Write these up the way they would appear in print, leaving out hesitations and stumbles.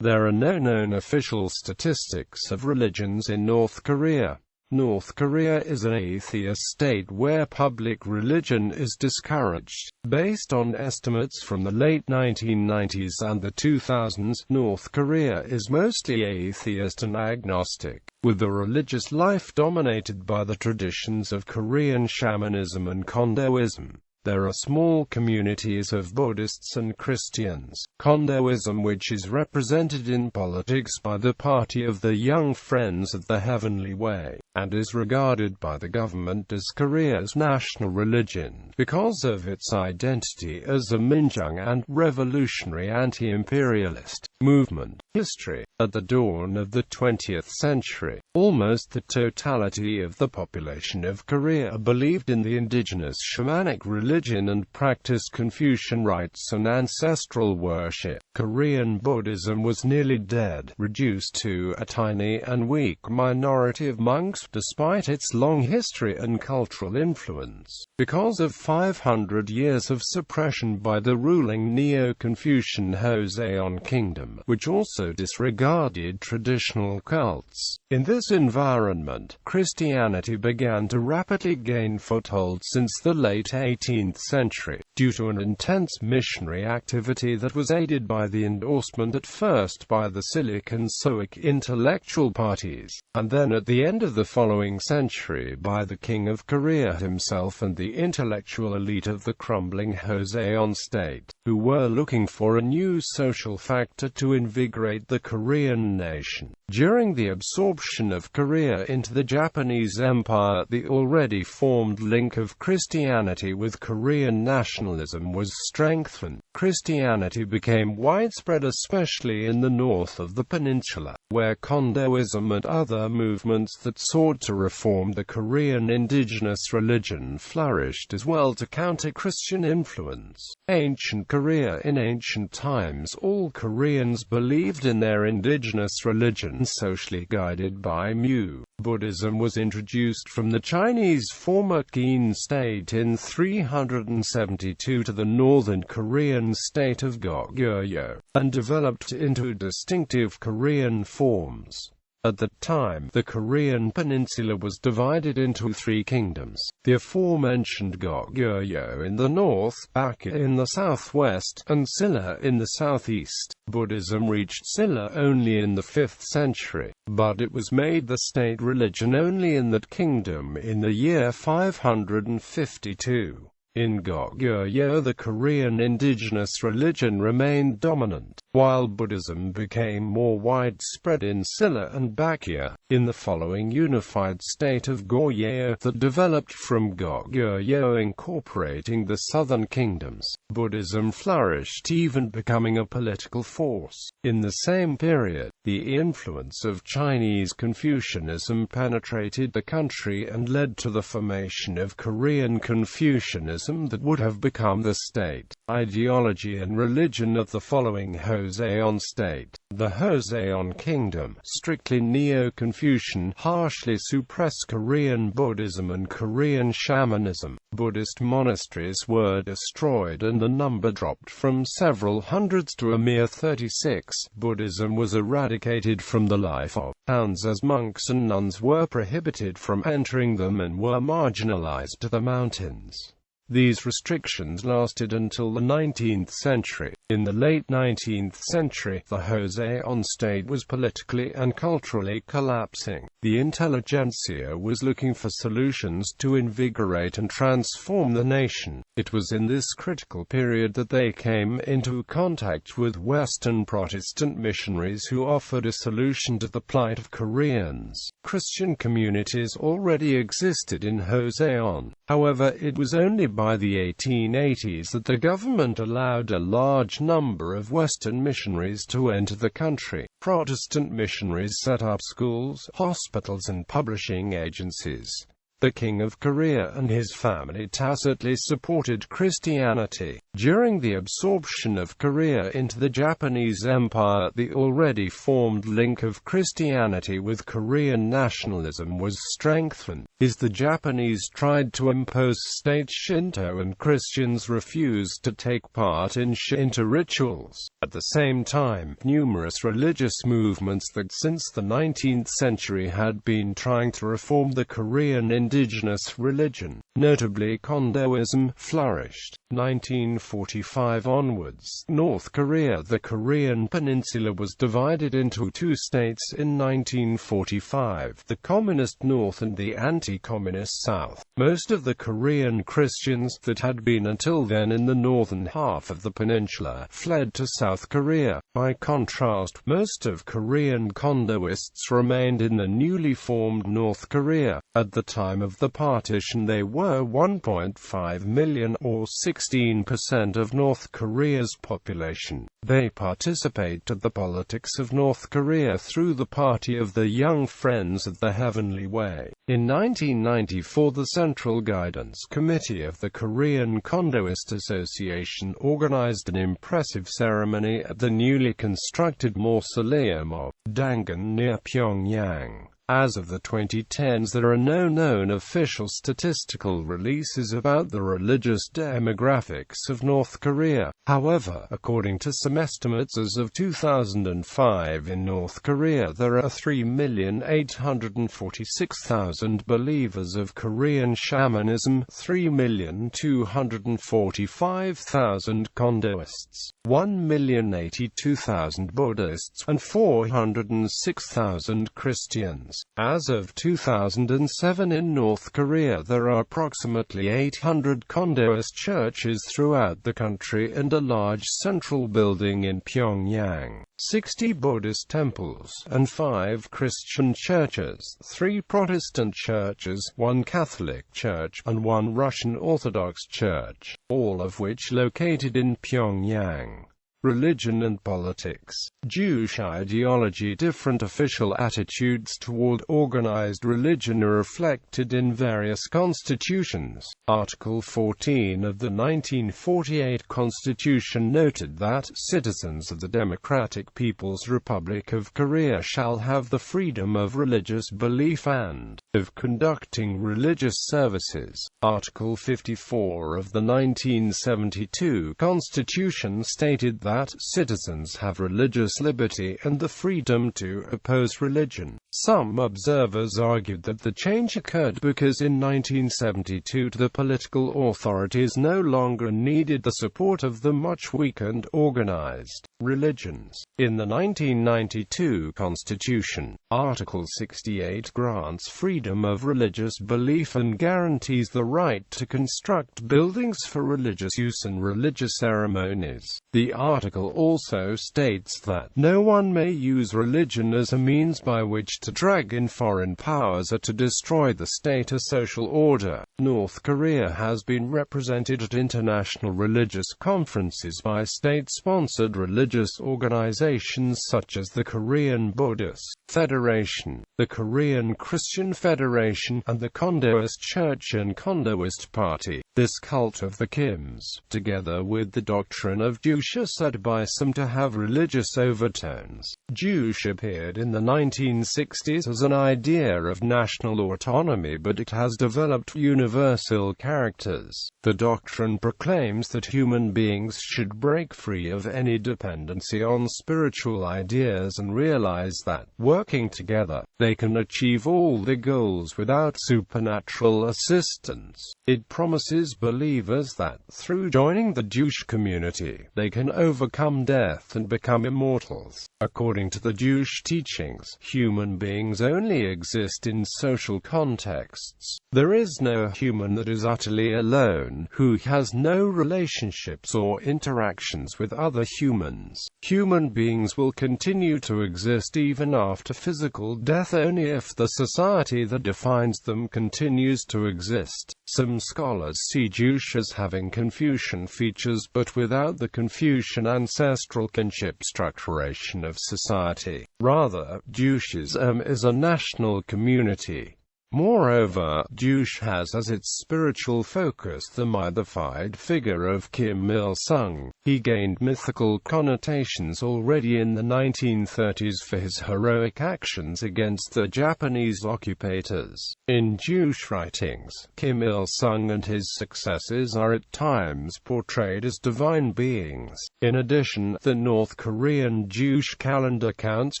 There are no known official statistics of religions in North Korea. North Korea is an atheist state where public religion is discouraged. Based on estimates from the late 1990s and the 2000s, North Korea is mostly atheist and agnostic, with the religious life dominated by the traditions of Korean Shamanism and Kondoism. There are small communities of Buddhists and Christians. Kondoism, which is represented in politics by the Party of the Young Friends of the Heavenly Way, and is regarded by the government as Korea's national religion, because of its identity as a Minjung and revolutionary anti-imperialist movement. History. At the dawn of the 20th century, almost the totality of the population of Korea believed in the indigenous shamanic religion and practiced Confucian rites and ancestral worship. Korean Buddhism was nearly dead, reduced to a tiny and weak minority of monks despite its long history and cultural influence. Because of 500 years of suppression by the ruling Neo-Confucian Joseon kingdom, which also disregarded traditional cults. In this environment, Christianity began to rapidly gain foothold since the late 18th century, due to an intense missionary activity that was aided by the endorsement at first by the Silicon-Soic intellectual parties, and then at the end of the following century by the King of Korea himself and the intellectual elite of the crumbling Joseon state, who were looking for a new social factor to invigorate the Korean nation. During the absorption of Korea into the Japanese Empire, the already formed link of Christianity with Korean nationalism was strengthened. Christianity became widespread especially in the north of the peninsula, where Kondoism and other movements that sought to reform the Korean indigenous religion flourished as well to counter Christian influence. Ancient Korea. In ancient times, all Koreans believed in their indigenous religion, socially guided by Mu. Buddhism was introduced from the Chinese former Qin state in 372 to the northern Korean state of Goguryeo, and developed into distinctive Korean forms. At the time, the Korean peninsula was divided into three kingdoms: the aforementioned Goguryeo in the north, Baekje in the southwest, and Silla in the southeast. Buddhism reached Silla only in the 5th century, but it was made the state religion only in that kingdom in the year 552. In Goguryeo, the Korean indigenous religion remained dominant, while Buddhism became more widespread in Silla and Baekje. In the following unified state of Goryeo that developed from Goguryeo incorporating the southern kingdoms, Buddhism flourished, even becoming a political force. In the same period, the influence of Chinese Confucianism penetrated the country and led to the formation of Korean Confucianism that would have become the state ideology and religion of the following Joseon state. The Joseon kingdom, strictly Neo-Confucian, harshly suppressed Korean Buddhism and Korean Shamanism. Buddhist monasteries were destroyed and the number dropped from several hundreds to a mere 36. Buddhism was eradicated from the life of towns as monks and nuns were prohibited from entering them and were marginalized to the mountains. These restrictions lasted until the 19th century. In the late 19th century, the Joseon state was politically and culturally collapsing. The intelligentsia was looking for solutions to invigorate and transform the nation. It was in this critical period that they came into contact with Western Protestant missionaries who offered a solution to the plight of Koreans. Christian communities already existed in Joseon. However, it was only by the 1880s that the government allowed a large number of Western missionaries to enter the country. Protestant missionaries set up schools, hospitals and publishing agencies. The King of Korea and his family tacitly supported Christianity. During the absorption of Korea into the Japanese Empire, the already formed link of Christianity with Korean nationalism was strengthened. As the Japanese tried to impose state Shinto and Christians refused to take part in Shinto rituals. At the same time, numerous religious movements that since the 19th century had been trying to reform the Korean indigenous religion, notably Kondoism, flourished. 1945 onwards, North Korea. The Korean peninsula was divided into two states in 1945, the Communist North and the anti-Communist South. Most of the Korean Christians that had been until then in the northern half of the peninsula fled to South Korea. By contrast, most of Korean Kondoists remained in the newly formed North Korea. At the time of the partition they were 1.5 million, or 16% of North Korea's population. They participated the politics of North Korea through the Party of the Young Friends of the Heavenly Way. In 1994, the Central Guidance Committee of the Korean Kondoist Association organized an impressive ceremony at the newly constructed Mausoleum of Dangan near Pyongyang. As of the 2010s, there are no known official statistical releases about the religious demographics of North Korea. However, according to some estimates as of 2005 in North Korea, there are 3,846,000 believers of Korean Shamanism, 3,245,000 Kondoists, 1,082,000 Buddhists, and 406,000 Christians. As of 2007 in North Korea, there are approximately 800 Kondoist churches throughout the country and a large central building in Pyongyang, 60 Buddhist temples, and 5 Christian churches, 3 Protestant churches, 1 Catholic church, and 1 Russian Orthodox church, all of which located in Pyongyang. Religion and politics. Juche ideology. Different official attitudes toward organized religion are reflected in various constitutions. Article 14 of the 1948 Constitution noted that citizens of the Democratic People's Republic of Korea shall have the freedom of religious belief and of conducting religious services. Article 54 of the 1972 Constitution stated that citizens have religious liberty and the freedom to oppose religion. Some observers argued that the change occurred because in 1972 the political authorities no longer needed the support of the much weakened organized religions. In the 1992 Constitution, Article 68 grants freedom of religious belief and guarantees the right to construct buildings for religious use and religious ceremonies. The article also states that no one may use religion as a means by which to drag in foreign powers or to destroy the state or social order. North Korea has been represented at international religious conferences by state-sponsored religious organizations such as the Korean Buddhist Federation, the Korean Christian Federation, and the Kondoist Church and Kondoist Party. This cult of the Kims, together with the doctrine of Juche, said by some to have religious overtones. Juche appeared in the 1960s as an idea of national autonomy, but it has developed universal characters. The doctrine proclaims that human beings should break free of any dependency on spiritual ideas and realize that, working together, they can achieve all their goals without supernatural assistance. It promises believers that, through joining the Juche community, they can overcome death and become immortals. According to the Juche teachings, human beings only exist in social contexts. There is no human that is utterly alone, who has no relationships or interactions with other humans. Human beings will continue to exist even after physical death only if the society that defines them continues to exist. Some scholars see Juche as having Confucian features but without the Confucian ancestral kinship structuration of society. Rather, Jucheism is a national community. Moreover, Juche has as its spiritual focus the mythified figure of Kim Il-sung. He gained mythical connotations already in the 1930s for his heroic actions against the Japanese occupators. In Juche writings, Kim Il-sung and his successors are at times portrayed as divine beings. In addition, the North Korean Juche calendar counts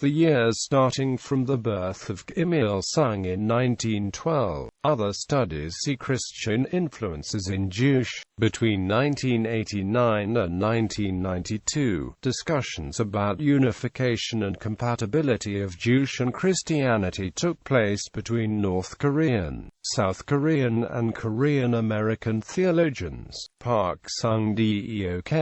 the years starting from the birth of Kim Il-sung in 1912. Other studies see Christian influences in Juche. Between 1989 and 1992, discussions about unification and compatibility of Juche and Christianity took place between North Korean, South Korean and Korean American theologians. Park Sung-deok,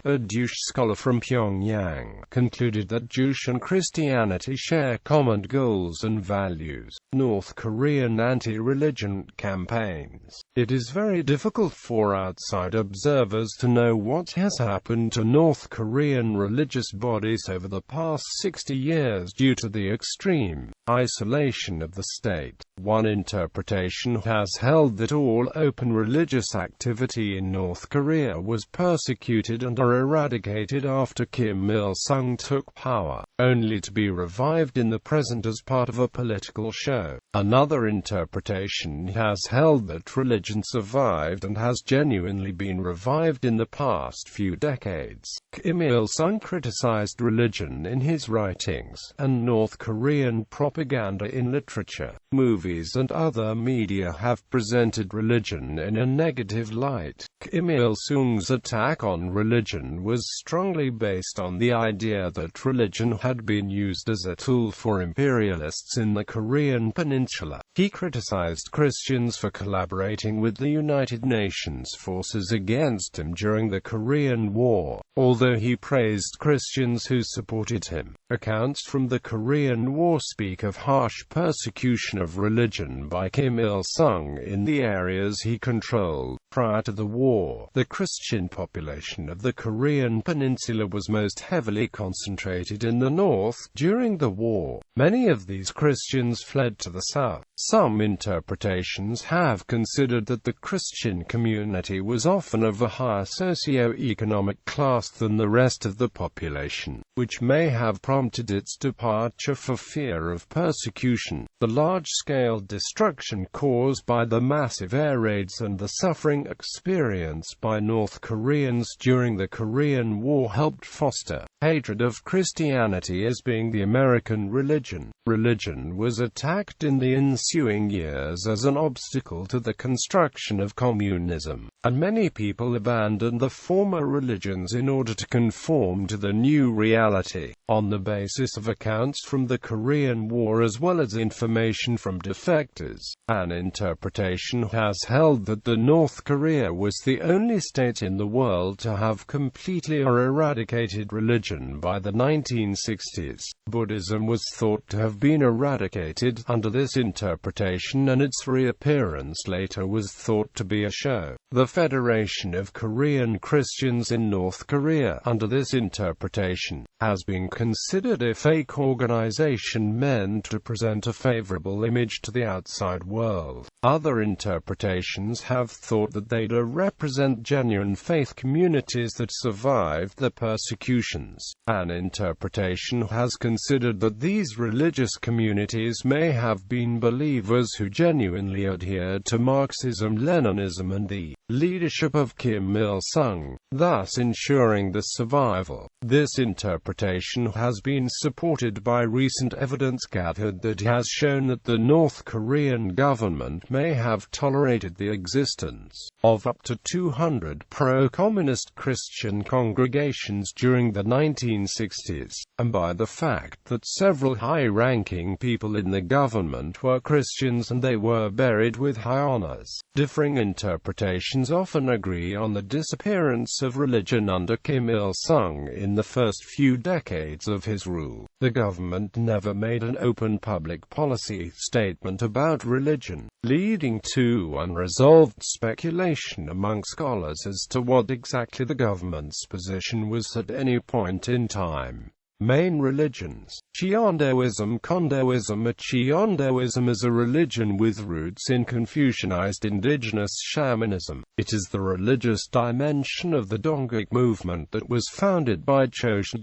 a Juche scholar from Pyongyang, concluded that Juche and Christianity share common goals and values. North Korean anti-religion campaigns. It is very difficult for outside observers to know what has happened to North Korean religious bodies over the past 60 years due to the extreme isolation of the state. One interpretation has held that all open religious activity in North Korea was persecuted and eradicated after Kim Il-sung took power, only to be revived in the present as part of a political show. Another interpretation has held that religion survived and has genuinely been revived in the past few decades. Kim Il-sung criticized religion in his writings, and North Korean propaganda in literature, movies and other media have presented religion in a negative light. Kim Il-sung's attack on religion was strongly based on the idea that religion had been used as a tool for imperialists in the Korean peninsula. He criticized Christians for collaborating with the United Nations forces against him during the Korean War, although he praised Christians who supported him. Accounts from the Korean War speak of harsh persecution of religion by Kim Il-sung in the areas he controlled. Prior to the war, the Christian population of the Korean peninsula was most heavily concentrated in the north. During the war, many of these Christians fled to the south. Some interpretations have considered that the Christian community was often of a higher socio-economic class than the rest of the population, which may have prompted its departure for fear of persecution. The large-scale destruction caused by the massive air raids and the suffering experienced by North Koreans during the Korean War helped foster hatred of Christianity as being the American religion. Religion was attacked in the ensuing years as an obstacle to the construction of communism, and many people abandoned the former religions in order to conform to the new reality. On the basis of accounts from the Korean War as well as information from defectors, an interpretation has held that the North Korea was the only state in the world to have completely eradicated religion by the 1960s. Buddhism was thought to have been eradicated under this interpretation, and its reappearance later was thought to be a show. The Federation of Korean Christians in North Korea, under this interpretation, has been considered a fake organization meant to present a favorable image to the outside world. Other interpretations have thought that they represent genuine faith communities that survived the persecutions. An interpretation has considered that these religious communities may have been believers who genuinely adhered to Marxism, Leninism and the leadership of Kim Il-sung, thus ensuring the survival. This interpretation has been supported by recent evidence gathered that has shown that the North Korean government may have tolerated the existence of up to 200 pro-communist Christian congregations during the 1960s, and by the fact that several high-ranking people in the government were Christians and they were buried with high honors. Differing interpretations often agree on the disappearance of religion under Kim Il-sung in the first few decades of his rule. The government never made an open public policy statement about religion, leading to unresolved speculation among scholars as to what exactly the government's position was at any point in time. Main religions: Chondoism. Kondoism. A Chondoism is a religion with roots in Confucianized indigenous shamanism. It is the religious dimension of the Donghaek movement that was founded by Juche,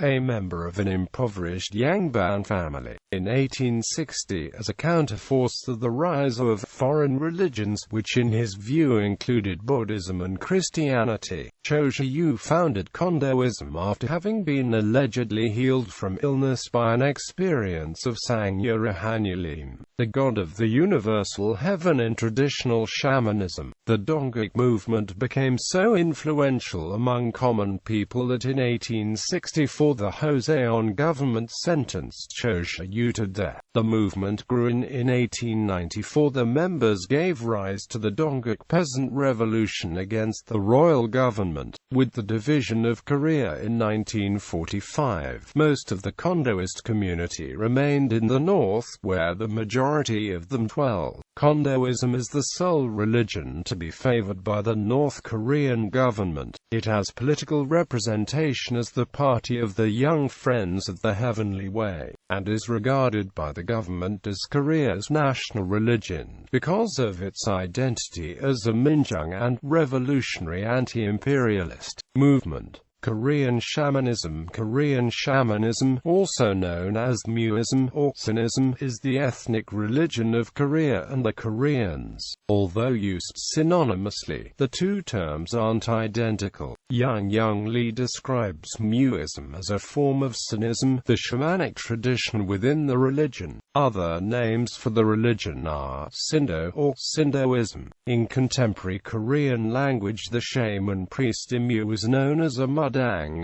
a member of an impoverished Yangban family, in 1860 as a counterforce to the rise of foreign religions, which in his view included Buddhism and Christianity. Juche founded Kondoism after having been allegedly healed from illness by an experience of Sanghyarahanulim, the god of the universal heaven in traditional shamanism. The Donghaek movement became so influential among common people that in 1864 the Joseon government sentenced Juche to death. The movement grew. In 1894 the members gave rise to the Donghaek peasant revolution against the royal government, with the division of Korea in 1945. Most of the Kondoist community remained in the north, where the majority of them dwell. Kondoism is the sole religion to be favored by the North Korean government. It has political representation as the party of the Young Friends of the Heavenly Way, and is regarded by the government as Korea's national religion, because of its identity as a Minjung and revolutionary anti-imperialist movement. Korean Shamanism. Korean Shamanism, also known as Muism or Sinism, is the ethnic religion of Korea and the Koreans. Although used synonymously, the two terms aren't identical. Young Lee describes Muism as a form of Sinism, the shamanic tradition within the religion. Other names for the religion are Sindo or Sindoism. In contemporary Korean language, the shaman priest Imyu is known as a mudang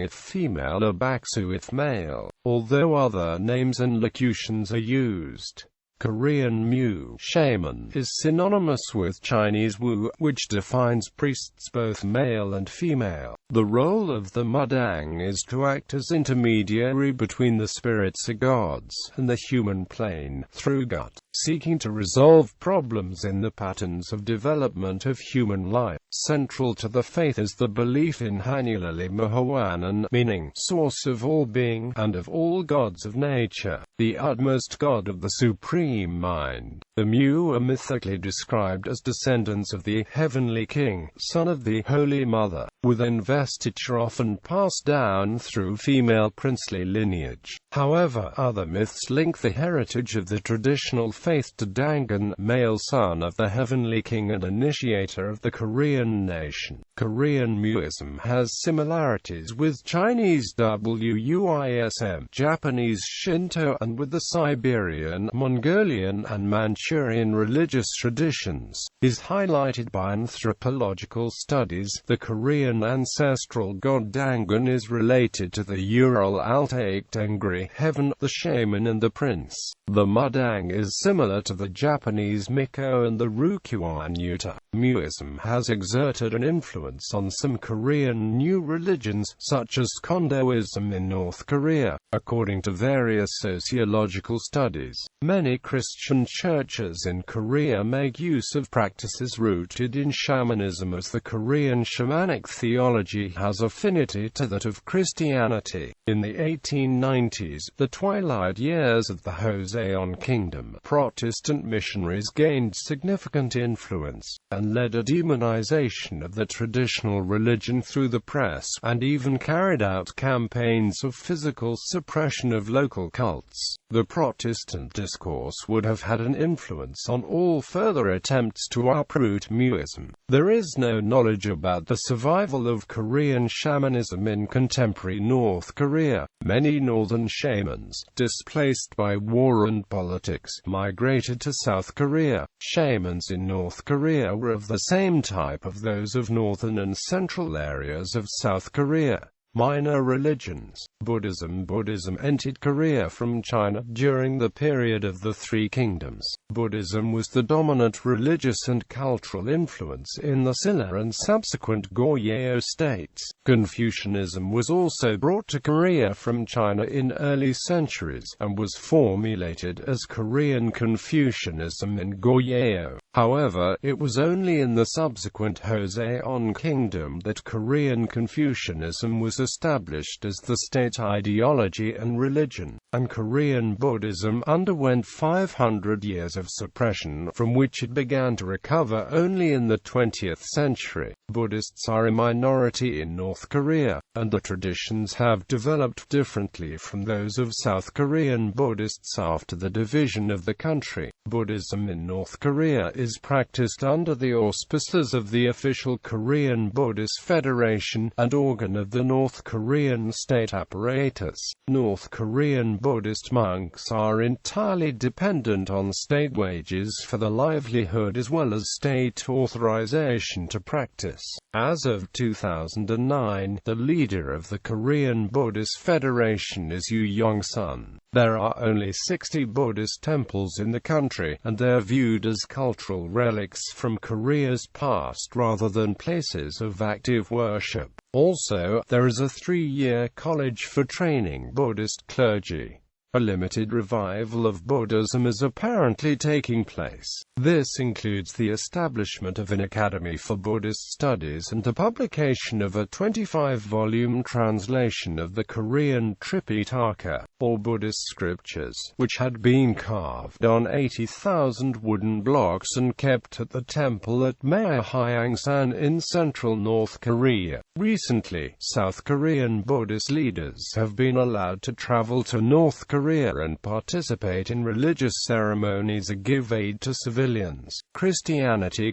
if female or baksu if male, although other names and locutions are used. Korean Mu shaman is synonymous with Chinese Wu, which defines priests both male and female. The role of the mudang is to act as intermediary between the spirits or gods and the human plane, through gut, seeking to resolve problems in the patterns of development of human life. Central to the faith is the belief in Hanulali Mahawanan, meaning source of all being, and of all gods of nature, the utmost god of the supreme mind. The Mu are mythically described as descendants of the heavenly king, son of the Holy Mother, with investiture often passed down through female princely lineage. However, other myths link the heritage of the traditional faith to Dangun, male son of the heavenly king and initiator of the Korean nation. Korean Muism has similarities with Chinese Wuism, Japanese Shinto, and with the Siberian, Mongolian, and Manchurian religious traditions. Is highlighted by anthropological studies. The Korean ancestral god Dangun is related to the Ural Altaic Tengri heaven, the shaman and the prince. The mudang is similar to the Japanese Miko and the Rukyuan Yuta. Muism has exerted an influence on some Korean new religions, such as Kondoism in North Korea. According to various sociological studies, many Christian churches in Korea make use of practices rooted in shamanism, as the Korean shamanic theology has affinity to that of Christianity. In the 1890s, the twilight years of the Joseon Kingdom, Protestant missionaries gained significant influence, and led a demonization of the traditional religion through the press, and even carried out campaigns of physical suppression of local cults. The Protestant discourse would have had an influence on all further attempts to uproot Muism. There is no knowledge about the survival of Korean shamanism in contemporary North Korea. Many northern shamans, displaced by war and politics, migrated to South Korea. Shamans in North Korea were of the same type of those of northern and central areas of South Korea. Minor religions. Buddhism. Buddhism entered Korea from China during the period of the Three Kingdoms. Buddhism was the dominant religious and cultural influence in the Silla and subsequent Goryeo states. Confucianism was also brought to Korea from China in early centuries, and was formulated as Korean Confucianism in Goryeo. However, it was only in the subsequent Joseon Kingdom that Korean Confucianism was established as the state ideology and religion, and Korean Buddhism underwent 500 years of suppression, from which it began to recover only in the 20th century. Buddhists are a minority in North Korea, and the traditions have developed differently from those of South Korean Buddhists after the division of the country. Buddhism in North Korea is practiced under the auspices of the official Korean Buddhist Federation, and organ of the North Korean state apparatus. North Korean Buddhist monks are entirely dependent on state wages for their livelihood as well as state authorization to practice. As of 2009, the leader of the Korean Buddhist Federation is Yu Yong-sun. There are only 60 Buddhist temples in the country, and they are viewed as cultural relics from Korea's past rather than places of active worship. Also, there is a 3-year college for training Buddhist clergy. A limited revival of Buddhism is apparently taking place. This includes the establishment of an academy for Buddhist studies and the publication of a 25-volume translation of the Korean Tripitaka, or Buddhist scriptures, which had been carved on 80,000 wooden blocks and kept at the temple at Maehayangsan in central North Korea. Recently, South Korean Buddhist leaders have been allowed to travel to North Korea and participate in religious ceremonies and give aid to civilians. Christianity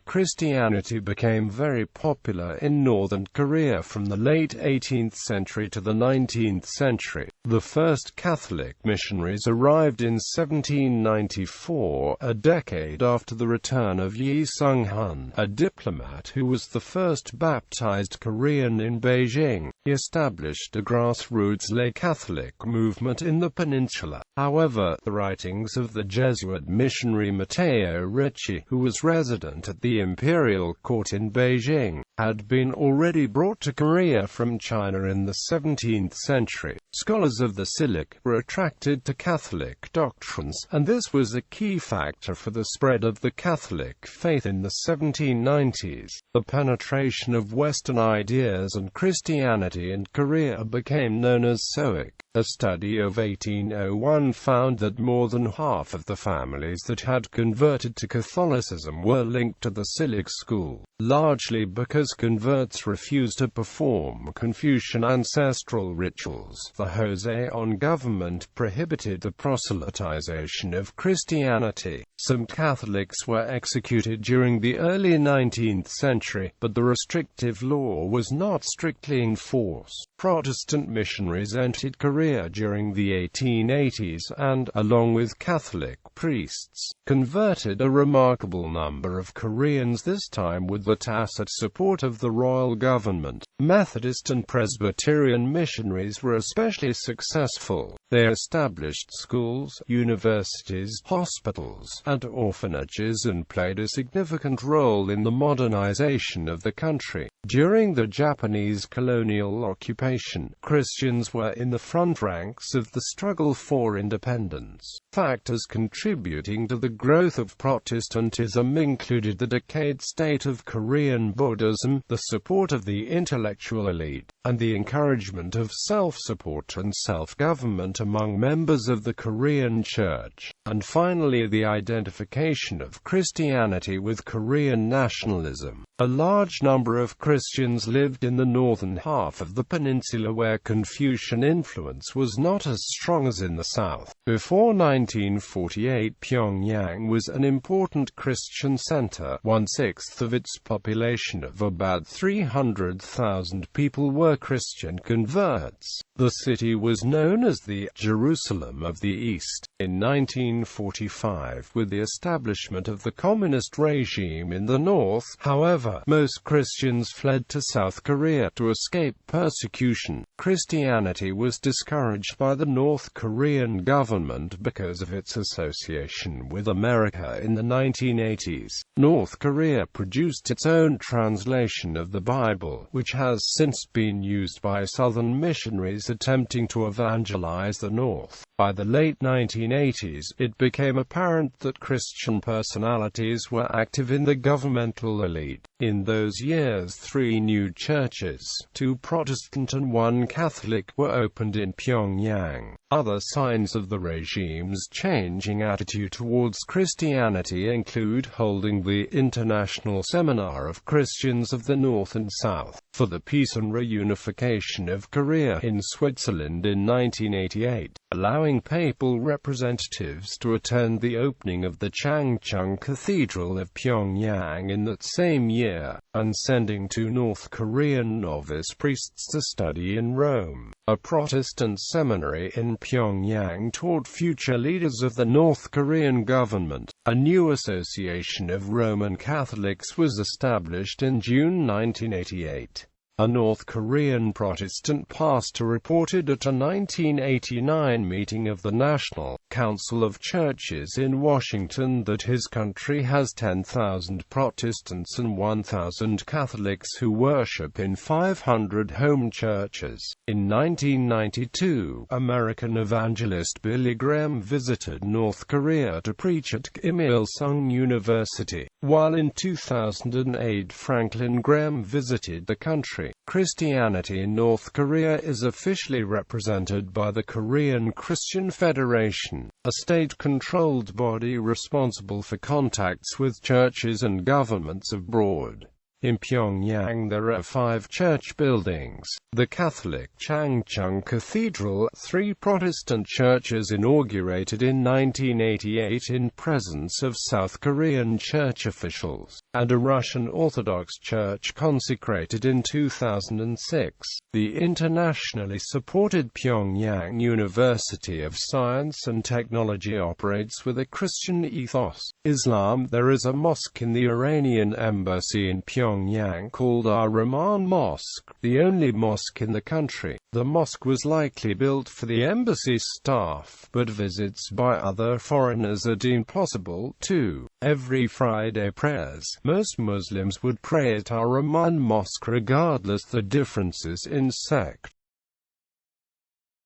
became very popular in northern Korea from the late 18th century to the 19th century. The first Catholic missionaries arrived in 1794, a decade after the return of Yi Sung-hun, a diplomat who was the first baptized Korean in Beijing. He established a grassroots lay Catholic movement in the peninsula. However, the writings of the Jesuit missionary Matteo Ricci, who was resident at the imperial court in Beijing, had been already brought to Korea from China in the 17th century. Scholars of the Silic were attracted to Catholic doctrines, and this was a key factor for the spread of the Catholic faith in the 1790s. The penetration of Western ideas and Christianity in Korea became known as Soik. A study of 1801 found that more than half of the families that had converted to Catholicism were linked to the Silic school, largely because converts refused to perform Confucian ancestral rituals. The Joseon government prohibited the proselytization of Christianity. Some Catholics were executed during the early 19th century, but the restrictive law was not strictly enforced. Protestant missionaries entered Korea during the 1880s and, along with Catholic priests, converted a remarkable number of Koreans, this time with the tacit support of the royal government. Methodist and Presbyterian missionaries were especially successful. They established schools, universities, hospitals, and orphanages and played a significant role in the modernization of the country. During the Japanese colonial occupation, Christians were in the front ranks of the struggle for independence. Factors contributing to the growth of Protestantism included the decayed state of Korean Buddhism, the support of the intellectual elite, and the encouragement of self-support and self-government among members of the Korean Church, and finally the identification of Christianity with Korean nationalism. A large number of Christians lived in the northern half of the peninsula where Confucian influence was not as strong as in the south. Before 1948, Pyongyang was an important Christian center. 1/6 of its population of about 300,000 people were Christian converts. The city was known as the Jerusalem of the East. In 1945, with the establishment of the communist regime in the north, however, However, most Christians fled to South Korea to escape persecution. Christianity was discouraged by the North Korean government because of its association with America in the 1980s. North Korea produced its own translation of the Bible, which has since been used by Southern missionaries attempting to evangelize the North. By the late 1980s, it became apparent that Christian personalities were active in the governmental elite. In those years, 3 new churches, 2 Protestant and 1 Catholic, were opened in Pyongyang. Other signs of the regime's changing attitude towards Christianity include holding the International Seminar of Christians of the North and South for the Peace and Reunification of Korea in Switzerland in 1988, allowing papal representatives to attend the opening of the Changchun Cathedral of Pyongyang in that same year, and sending 2 North Korean novice priests to study in Rome. A Protestant seminary in Pyongyang taught future leaders of the North Korean government. A new association of Roman Catholics was established in June 1988. A North Korean Protestant pastor reported at a 1989 meeting of the National Council of Churches in Washington that his country has 10,000 Protestants and 1,000 Catholics who worship in 500 home churches. In 1992, American evangelist Billy Graham visited North Korea to preach at Kim Il-sung University, while in 2008 Franklin Graham visited the country. Christianity in North Korea is officially represented by the Korean Christian Federation, a state-controlled body responsible for contacts with churches and governments abroad. In Pyongyang there are 5 church buildings: the Catholic Changchun Cathedral, 3 Protestant churches inaugurated in 1988 in presence of South Korean church officials, and a Russian Orthodox church consecrated in 2006. The internationally supported Pyongyang University of Science and Technology operates with a Christian ethos. Islam. There is a mosque in the Iranian embassy in Pyongyang called Ar-Rahman Mosque, the only mosque in the country. The mosque was likely built for the embassy staff, but visits by other foreigners are deemed possible, too. Every Friday prayers. Most Muslims would pray at Ar-Rahman Mosque regardless the differences in sect.